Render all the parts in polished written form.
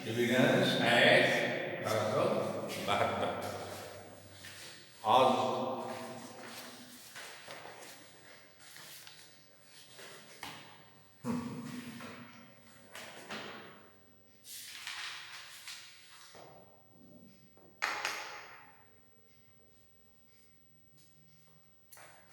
Evidence act 1872 और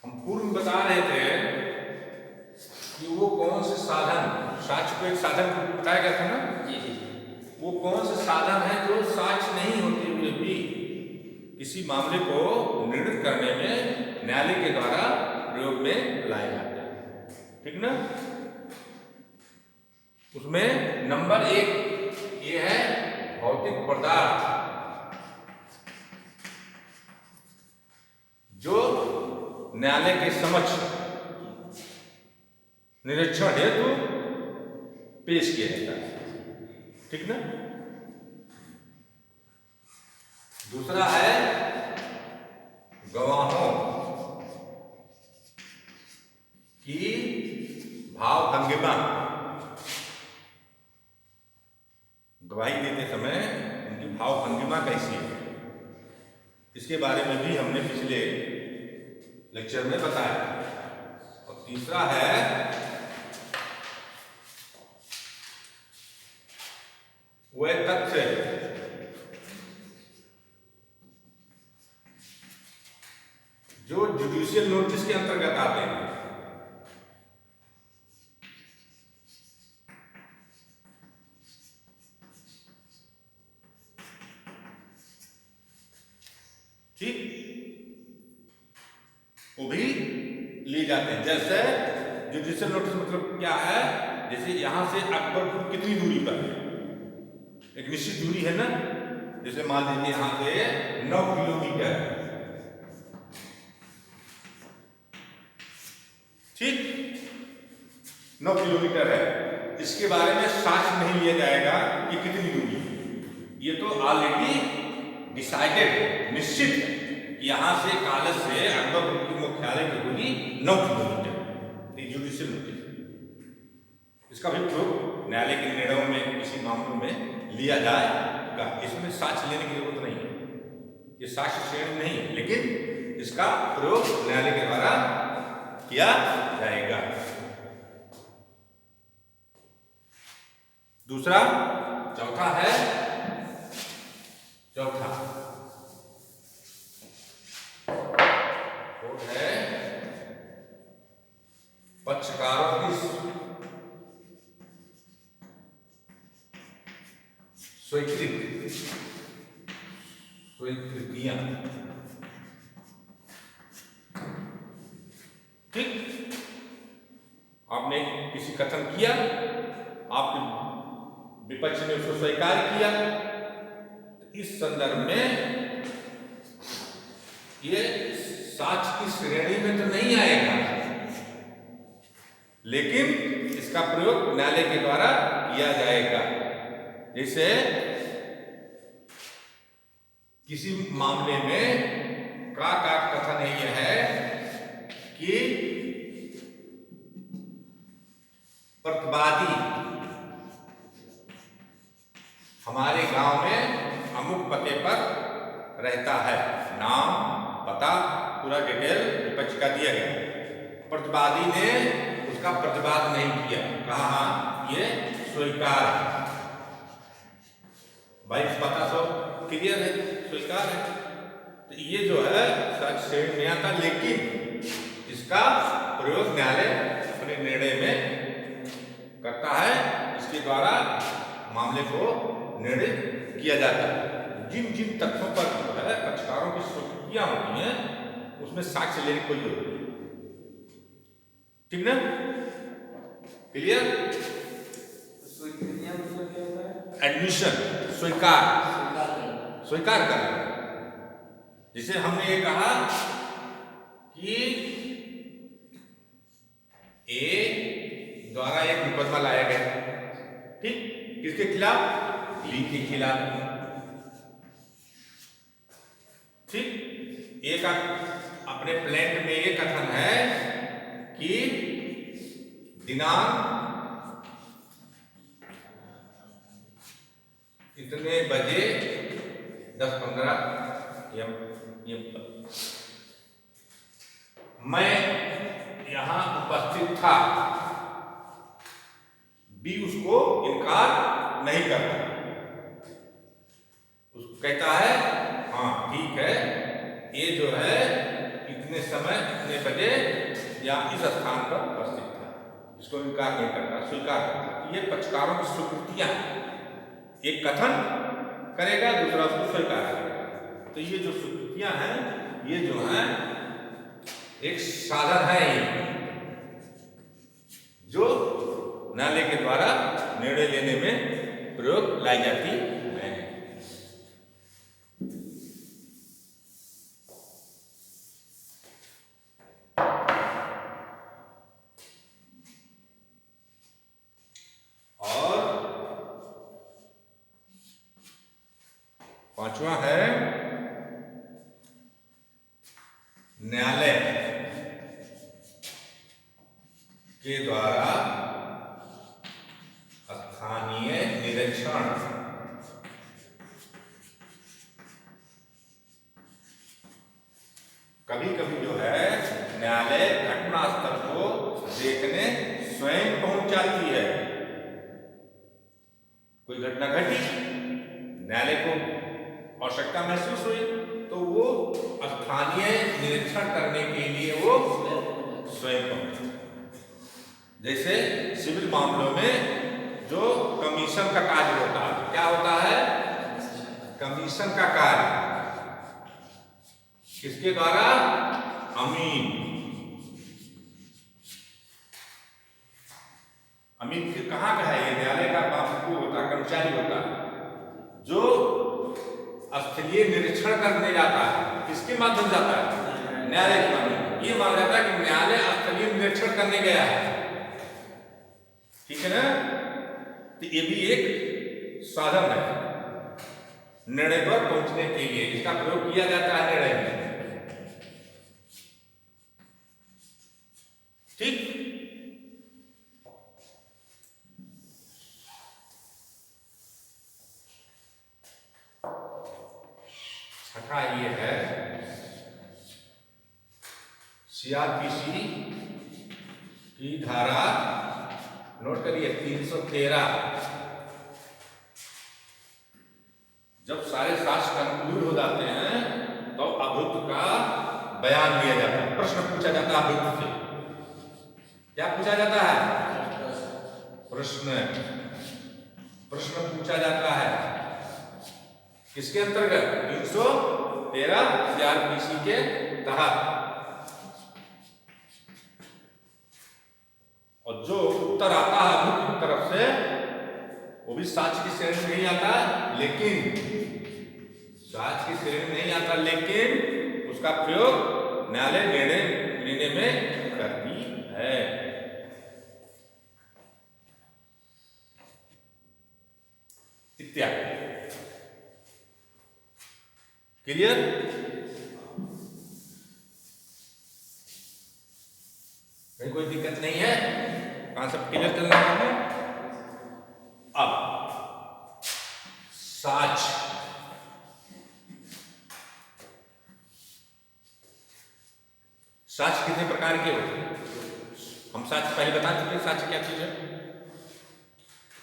हम पूर्व में बता रहे थे कि वो कौन से साधन, साक्ष्य को एक साधन बताया गया था ना जी जी। वो कौन से साधन है जो साक्ष्य नहीं होते हुए भी किसी मामले को निर्णित करने में न्यायालय के द्वारा प्रयोग में लाए जाते हैं, ठीक ना। उसमें नंबर 1 ये है भौतिक पदार्थ जो न्यायालय के समक्ष निरीक्षण हेतु पेश किया जाता है, ठीक ना। दूसरा है गवाहों की भाव भंगिमा, गवाही देते समय उनकी भाव भंगिमा कैसी है, इसके बारे में भी हमने पिछले लेक्चर में बताया। और तीसरा है वह तथ्य जो जुडिशियल नोटिस के अंतर्गत आते हैं, ठीक, वो भी लिए जाते हैं। जैसे जुडिशियल नोटिस मतलब क्या है, जैसे यहां से अकबरपुर कितनी दूरी पर है, एक निश्चित दूरी है ना, जैसे मान लीजिए यहां से 9 किलोमीटर, ठीक, 9 किलोमीटर है, इसके बारे में साक्ष्य नहीं लिया जाएगा कि कितनी दूरी है, ये तो ऑलरेडी डिसाइडेड है, निश्चित है कि यहां से कॉलेज से अकबरपुर की मुख्यालय की दूरी 9 किलोमीटर, जुडिशियल नोटिस, इसका भी प्रयोग न्यायालय के निर्णयों में किसी मामलों में लिया जाएगा। इसमें साक्ष्य लेने की जरूरत नहीं है, ये साक्ष्य श्रेणी नहीं है, लेकिन इसका प्रयोग न्यायालय के द्वारा किया जाएगा। दूसरा, चौथा वो है पक्षकारों की स्वीकृतियां, ठीक, आपने किसी कथन किया, आपके विपक्ष ने उसको स्वीकार किया, इस संदर्भ में ये साक्ष्य की श्रेणी में तो नहीं आएगा, लेकिन इसका प्रयोग न्यायालय के द्वारा किया जाएगा। जैसे किसी मामले में का कथन यह है कि प्रतिवादी हमारे गांव में अमुक पते पर रहता है, नाम पता पूरा डिटेल विपक्ष का दिया गया, प्रतिवादी ने उसका प्रतिवाद नहीं किया, कहा हाँ ये स्वीकार है, भाई पता तो क्लियर है, स्वीकार है, तो ये जो है साक्ष्य श्रेणी में आता, लेकिन इसका प्रयोग न्यायालय अपने निर्णय में करता है, इसके द्वारा मामले को निर्णय किया जाता है। जिन जिन तथ्यों पर जो है पक्षकारों की स्वीकृतियां होती हैं, उसमें साक्ष्य लेने की कोई जरूरत नहीं, ठीक ना, क्लियर। स्वीकृतियां मतलब क्या होता है? एडमिशन, स्वीकार करना। जैसे हमने ये कहा कि ए द्वारा एक मुकदमा लाया गया, ठीक, किसके खिलाफ? बी के खिलाफ, ठीक। ए का अपने प्लेंट में ये कथन है कि दिनांक इतने बजे 10:15 मैं यहां उपस्थित था। बी उसको इनकार नहीं करता, उसको कहता है हाँ ठीक है, ये जो है इतने समय इतने बजे या इस स्थान पर उपस्थित था। इसको इनकार नहीं करता, स्वीकार करता। ये पक्षकारों की स्वीकृतियां हैं। एक कथन करेगा, दूसरा उसको स्वीकार करेगा। तो ये जो स्वीकृतियां हैं, ये जो हैं एक साधन है, ये जो न्यायालय के द्वारा निर्णय लेने में प्रयोग लाई जाती है। और पांचवा है न्यायालय के द्वारा स्थानीय निरीक्षण कभी कभी जो है न्यायालय घटनास्थल को देखने स्वयं पहुंच जाती है। कोई घटना घटी, न्यायालय को आवश्यकता महसूस हुई, तो वो स्थानीय निरीक्षण करने के लिए वो स्वयं पहुंचे। जैसे सिविल मामलों में जो कमीशन का कार्य होता है, क्या होता है? कमीशन का कार्य किसके द्वारा? अमीन। अमीन कहाँ का है? ये न्यायालय का बाबू होता है, कर्मचारी होता है, जो स्थलीय निरीक्षण करने जाता है। किसके माध्यम जाता है? न्यायालय के माध्यम। ये माना जाता है कि न्यायालय स्थलीय निरीक्षण करने गया है, ठीक है ना? तो ये भी एक साधन है निर्णय पर पहुंचने के लिए, इसका प्रयोग किया जाता है निर्णय में। ठीक, छठा ये है सीआरपीसी की धारा, नोट करिए 313। जब सारे साक्ष्य कंक्लूड हो जाते हैं तो अभियुक्त का बयान दिया जाता है, प्रश्न पूछा जाता है अभियुक्त से। क्या पूछा जाता है? प्रश्न पूछा जाता है। किसके अंतर्गत? 313 सीआरपीसी के तहत। और जो उत्तर आता है अभियुक्त की तरफ से, वो भी साक्ष्य की श्रेणी में नहीं आता, लेकिन साक्ष्य की श्रेणी में नहीं आता, लेकिन उसका प्रयोग न्यायालय निर्णय लेने में करती है। इत्यादि। क्लियर? कोई दिक्कत नहीं है, कॉन्सेप्ट क्लियर चल रहा है। अब साक्ष्य, साक्ष्य कितने प्रकार के होते हैं? हम साक्ष्य पहले बता चुके हैं। साक्ष्य क्या चीज है?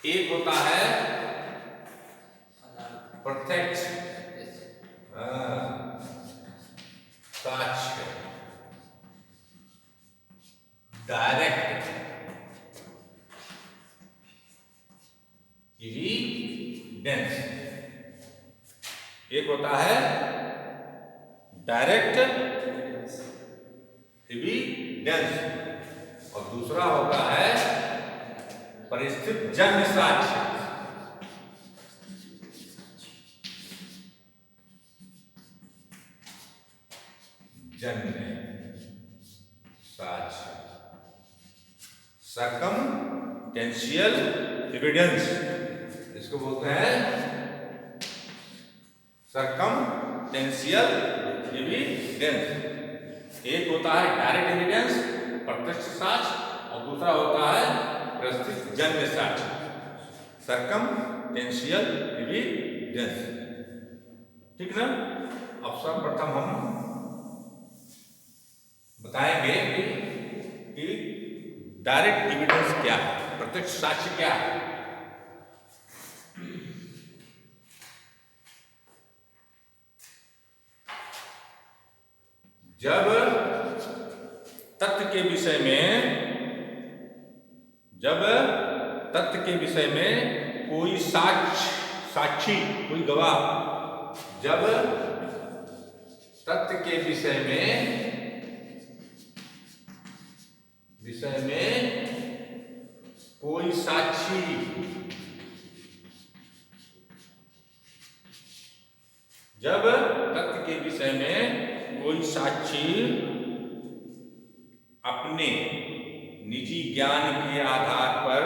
एक होता है प्रत्यक्ष साक्ष्य, डायरेक्ट एविडेंस। एक होता है डायरेक्ट एविडेंस और दूसरा होता है परिस्थिति जन्य साक्ष्य। जन्य साक्ष्य, सर्कमटेंशियल एविडेंस, इसको बोलते हैं सर्कमटेंशियल एविडेंस। एक होता है डायरेक्ट एविडेंस, प्रत्यक्ष साक्ष्य, और दूसरा होता है परिस्थिति जन्य साक्ष्य, सर्कम सर्कमस्टेंशियल एविडेंस। ठीक ना। अब सर्वप्रथम हम बताएंगे कि डायरेक्ट एविडेंस क्या है, प्रत्यक्ष साक्ष्य क्या है। जब तथ्य के विषय में कोई साक्षी कोई गवाह, जब तथ्य के विषय में कोई साक्षी जब तथ्य के विषय में कोई साक्षी अपने निजी ज्ञान के आधार पर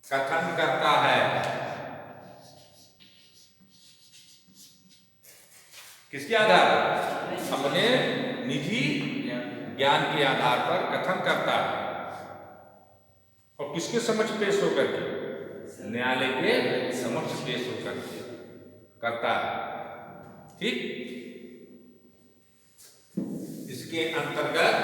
कथन करता है, किसके आधार पर? अपने निजी ज्ञान के आधार पर कथन करता है, और किसके समक्ष पेश होकर के? न्यायालय के समक्ष पेश होकर के करता है। ठीक। इसके अंतर्गत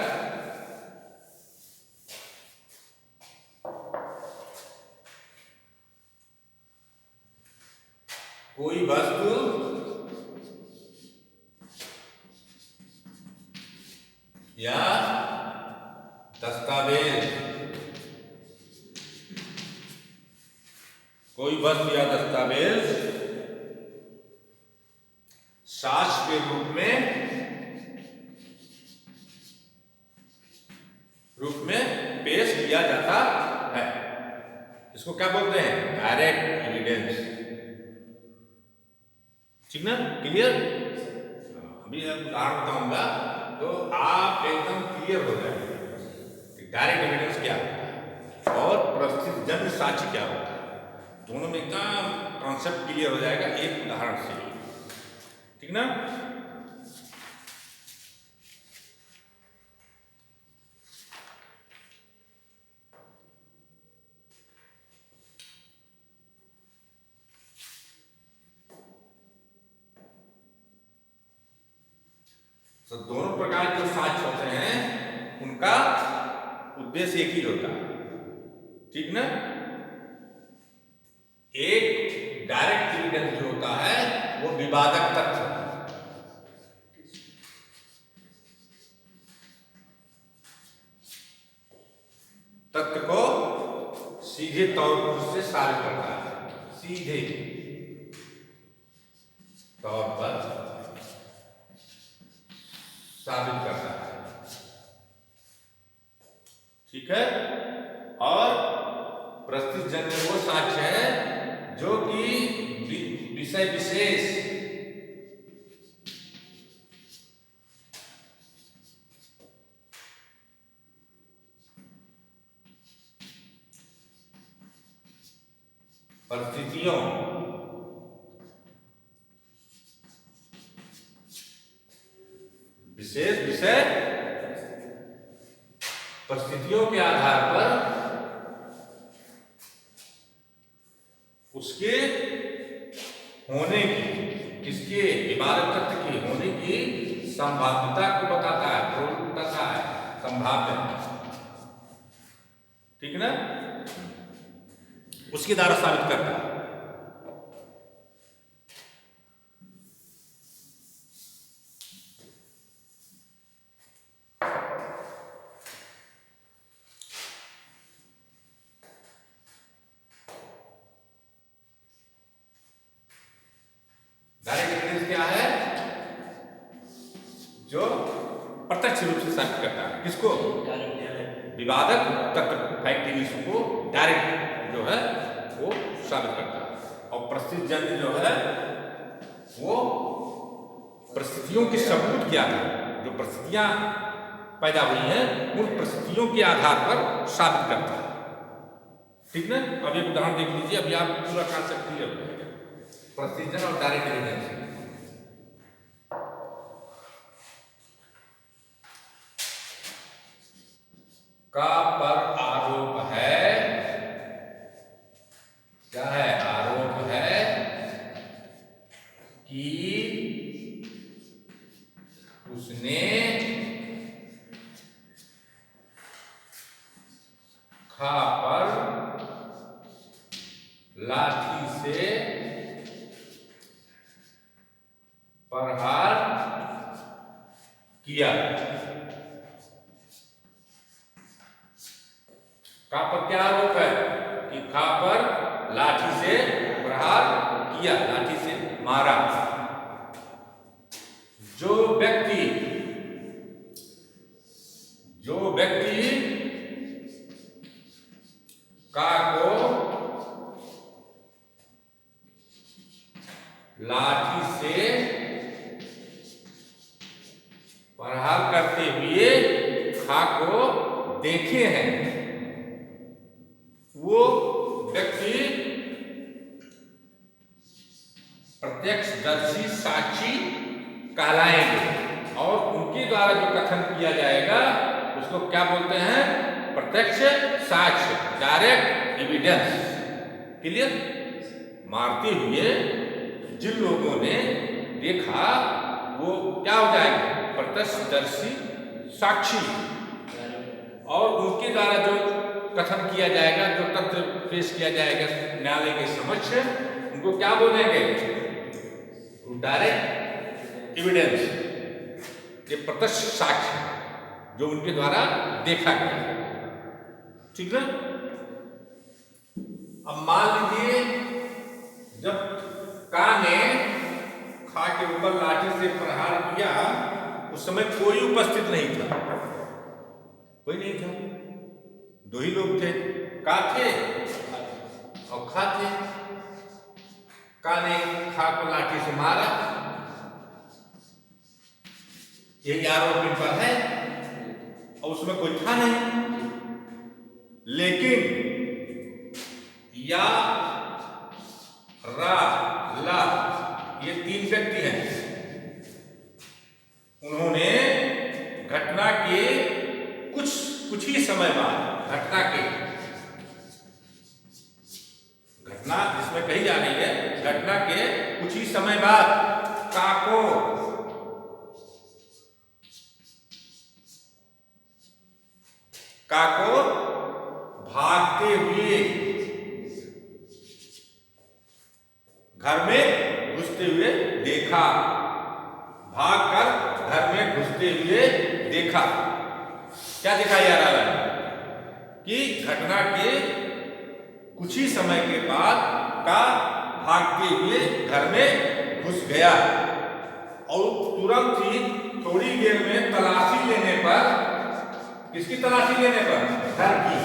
कोई वस्तु या दस्तावेज, साक्ष्य के रूप में पेश किया जाता है। इसको क्या बोलते हैं? Direct evidence. ठीक ना। क्लियर। अभी उदाहरण बताऊंगा तो आप एकदम क्लियर हो जाएंगे कि डायरेक्ट एविडेंस क्या होता है और प्रस्थितजन्य साक्ष्य क्या होता है। दोनों में एकदम कॉन्सेप्ट क्लियर हो जाएगा एक उदाहरण से। ठीक ना। तो दोनों प्रकार के साक्ष्य होते हैं, उनका उद्देश्य एक ही होता है। ठीक ना। एक डायरेक्ट एविडेंस जो होता है वो विवादक तथ्य, तथ्य को सीधे तौर से साबित करता है, सीधे तौर पर साबित करता है। ठीक है। और प्रस्थितजन्य वो साक्ष्य है जो कि विषय विशेष परिस्थितियों परिस्थितियों के आधार पर उसके होने की, किसके? विवादक तथ्य की होने की संभाव्यता को बताता है, बताता है, संभाव्य। ठीक ना। उसके द्वारा साबित करता है। डायरेक्ट एविडेंस क्या है? जो प्रत्यक्ष रूप से साबित करता है। किसको? विवादक तथ्य, फैक्ट इश्यू को डायरेक्ट जो है वो साबित करता है। और प्रस्थितजन्य जो है वो परिस्थितियों के सबूत के आधार, जो परिस्थितियां पैदा हुई हैं उन परिस्थितियों के आधार पर साबित करता है। ठीक ना। अब एक उदाहरण देख लीजिए, अभी आप पूरा कॉन्सेप्ट क्लियर हो जाएगा। प्रस्थितजन्य और डायरेक्ट एविडेंस का पर आरोप है क्या है, आरोप है कि उसने खा पर लाठी से प्रहार किया। का पर क्या आरोप है कि खा पर लाठी से प्रहार किया, लाठी से मारा। जो व्यक्ति का को लाठी से प्रहार करते हुए खा को देखे हैं, वो व्यक्ति प्रत्यक्षदर्शी साक्षी कहलाएंगे। और उनके द्वारा जो कथन किया जाएगा उसको क्या बोलते हैं, प्रत्यक्ष साक्ष्य, डायरेक्ट एविडेंस। क्लियर? मारते हुए जिन लोगों ने देखा वो क्या हो जाएंगे, प्रत्यक्षदर्शी साक्षी। और उनके द्वारा जो कथन किया जाएगा, जो तथ्य पेश किया जाएगा न्यायालय के समक्ष, उनको क्या बोलेंगे, डायरेक्ट एविडेंस, ये प्रत्यक्ष साक्ष्य जो उनके द्वारा देखा गया। ठीक है? अब मान लीजिए जब का ने खा के ऊपर लाठी से प्रहार किया, उस समय कोई उपस्थित नहीं था, कोई नहीं था, दो ही लोग थे, का थे और खा थे। का ने खा को लाठी से मारा, यही आरोप इन पर है, और उसमें कोई था नहीं। लेकिन या, रा, ला, ये तीन व्यक्ति हैं, उन्होंने घटना के कुछ ही समय बाद, घटना जिसमें कही जा रही है, घटना के कुछ ही समय बाद का को भागते हुए घर में घुसते हुए देखा, भागकर घर में घुसते हुए देखा। क्या दिखाई जा रहा है कि घटना के कुछ ही समय के बाद का भागते हुए घर में घुस गया, और तुरंत ही थोड़ी देर में तलाशी लेने पर, किसकी तलाशी लेने पर, घर की,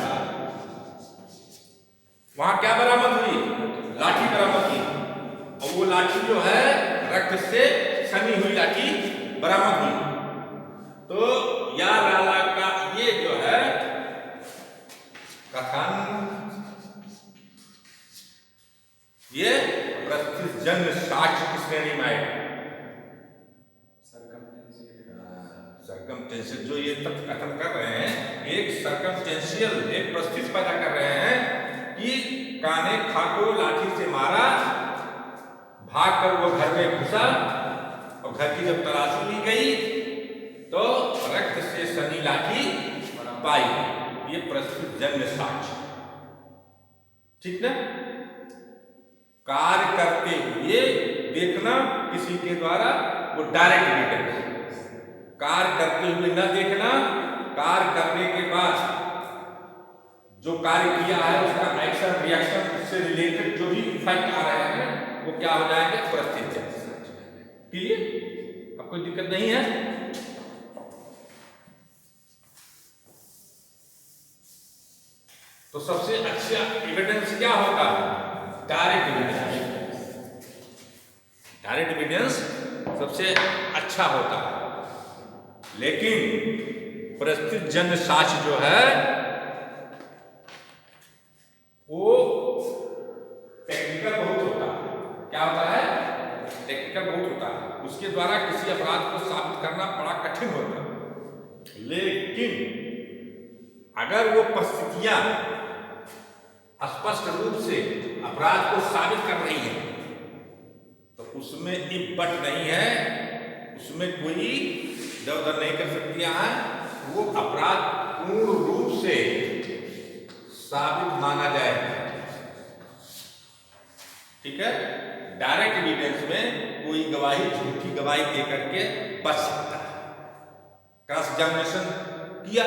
वहां क्या बरामद हुई, लाठी बरामद की। और वो लाठी जो है रक्त से सनी हुई लाठी बरामद हुई। तो या लाला का ये जो है कथन, ये प्रत्यक्षजन्य साक्ष्य की श्रेणी में आएगा। सर्कमस्टेंशियल जो ये तथ्य कथन कर रहे हैं, एक सर्कमस्टेंशियल, एक परिस्थिति पैदा कर रहे हैं कि का ने खा को लाठी से मारा, भागकर वो घर में घुसा, और घर की जब तलाशी ली गई तो रक्त से सनी लाठी पाई गई। ये प्रत्यक्षजन्य साक्ष्य। ठीक ना? कार्य करते हुए देखना किसी के द्वारा, वो डायरेक्ट एविडेंस। कार्य करते हुए न देखना, कार्य करने के बाद जो कार्य किया है उसका एक्शन रिएक्शन, उससे रिलेटेड जो भी इफेक्ट आ रहे हैं वो क्या हो जाएंगे, प्रत्यक्षजन्य साक्ष्य। क्लियर? अब कोई दिक्कत नहीं है? तो सबसे अच्छा एविडेंस क्या होगा, डायरेक्ट एविडेंस। डायरेक्ट एविडेंस सबसे अच्छा होता है। लेकिन प्रत्यक्षजन्य साक्ष्य जो है वो टेक्निकल बहुत होता है। क्या होता है? टेक्निकल बहुत होता है। उसके द्वारा किसी अपराध को साबित करना बड़ा कठिन होता है। लेकिन अगर वो परिस्थितियां स्पष्ट रूप से अपराध को साबित कर रही है, तो उसमें इफ बट नहीं है, उसमें कोई इधर उधर नहीं कर सकती है। वो अपराध पूर्ण रूप से साबित माना जाएगा। ठीक है, डायरेक्ट एविडेंस में कोई गवाही झूठी गवाही दे करके बच सकता है। क्रॉस एग्जामिनेशन किया,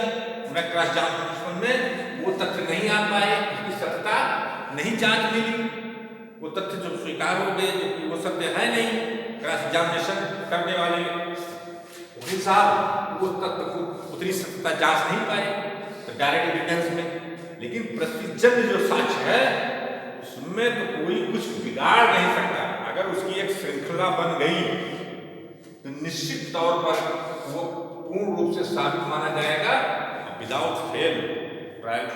मैं क्रॉस एग्जामिनेशन में वो तथ्य नहीं आ पाए, उसकी सत्यता नहीं जांच मिली, वो तथ्य जो स्वीकार हो गए जो कि वो सत्य है नहीं, क्रॉस एग्जामिनेशन करने वाले वकील साहब वो तथ्य को उतनी सत्यता जांच नहीं पाए, तो डायरेक्ट एविडेंस में। लेकिन प्रतिजन्य जो साक्ष्य है उसमें तो कोई कुछ बिगाड़ नहीं सकता। अगर उसकी एक श्रृंखला बन गई तो निश्चित तौर पर वो पूर्ण रूप से साबित माना जाएगा, विदाउट फेल ट्रायल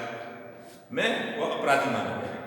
में वो अपराधी माना जाएगा।